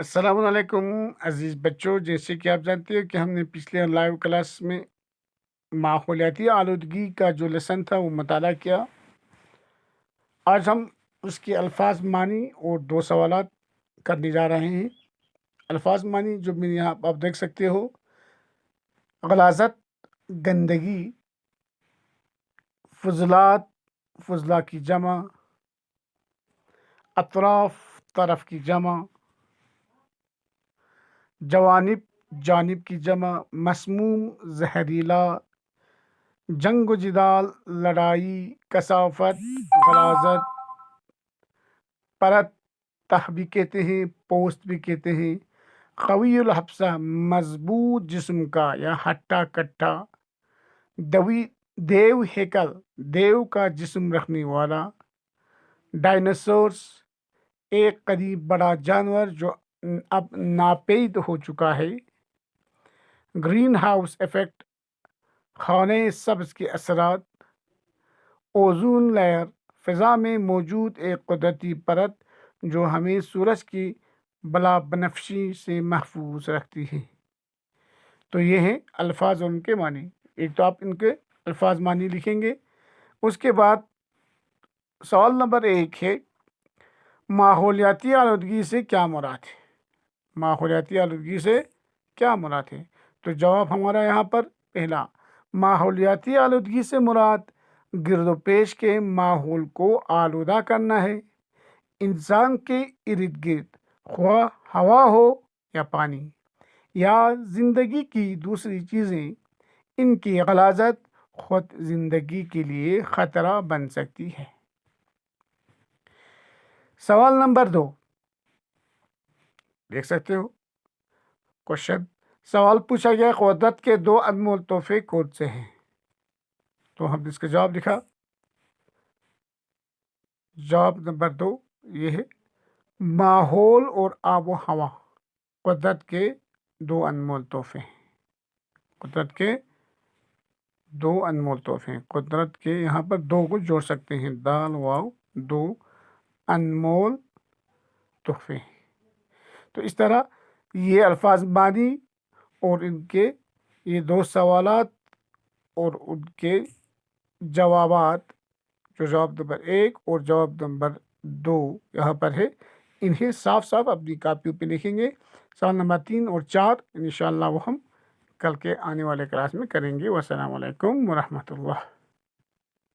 السلام علیکم عزیز بچوں، جیسے کہ آپ جانتے ہو کہ ہم نے پچھلے لائیو کلاس میں ماحولیاتی آلودگی کا جو لیسن تھا وہ مطالعہ کیا۔ آج ہم اس کے الفاظ معنی اور 2 سوالات کرنے جا رہے ہیں۔ الفاظ معنی جو میں یہاں آپ دیکھ سکتے ہو: غلاظت گندگی، فضلات فضلہ کی جمع، اطراف طرف کی جمع، جوانب جانب کی جمع، مسموم زہریلا، جنگ و جدال لڑائی، کثافت غلاظت، پرت تہ بھی کہتے ہیں، پوست بھی کہتے ہیں، قوی الحبسہ مضبوط جسم کا یا ہٹا کٹھا، دیو ہیکل دیو کا جسم رکھنے والا، ڈائناسورس ایک قریب بڑا جانور جو اب ناپید ہو چکا ہے، گرین ہاؤس ایفیکٹ خانہ سبز کے اثرات، اوزون لیئر فضا میں موجود ایک قدرتی پرت جو ہمیں سورج کی بلا بنفشی سے محفوظ رکھتی ہے۔ تو یہ ہیں الفاظ اور ان کے معنی۔ ایک تو آپ ان کے الفاظ معنی لکھیں گے، اس کے بعد سوال نمبر 1 ہے: ماحولیاتی آلودگی سے کیا مراد ہے؟ ماحولیاتی آلودگی سے کیا مراد ہے؟ تو جواب ہمارا یہاں پر پہلا: ماحولیاتی آلودگی سے مراد گرد و پیش کے ماحول کو آلودہ کرنا ہے۔ انسان کے ارد گرد خواہ ہوا ہو یا پانی یا زندگی کی دوسری چیزیں، ان کی غلاظت خود زندگی کے لیے خطرہ بن سکتی ہے۔ سوال نمبر 2 دیکھ سکتے ہو کوشچن۔ سوال پوچھا گیا: قدرت کے 2 انمول تحفے کون سے ہیں؟ تو ہم اس کا جواب لکھا۔ جواب نمبر 2 یہ ہے: ماحول اور آب و ہوا قدرت کے 2 انمول تحفے ہیں۔ قدرت کے 2 انمول تحفے ہیں۔ قدرت کے یہاں پر 2 کو جوڑ سکتے ہیں، دال واو، 2 انمول تحفے ہیں۔ تو اس طرح یہ الفاظ معنی اور ان کے یہ 2 سوالات اور ان کے جوابات، جو جواب نمبر 1 اور جواب نمبر 2 یہاں پر ہے، انہیں صاف صاف اپنی کاپیوں پہ لکھیں گے۔ سوال نمبر 3 اور 4 انشاءاللہ وہ ہم کل کے آنے والے کلاس میں کریں گے۔ والسلام علیکم ورحمۃ اللہ۔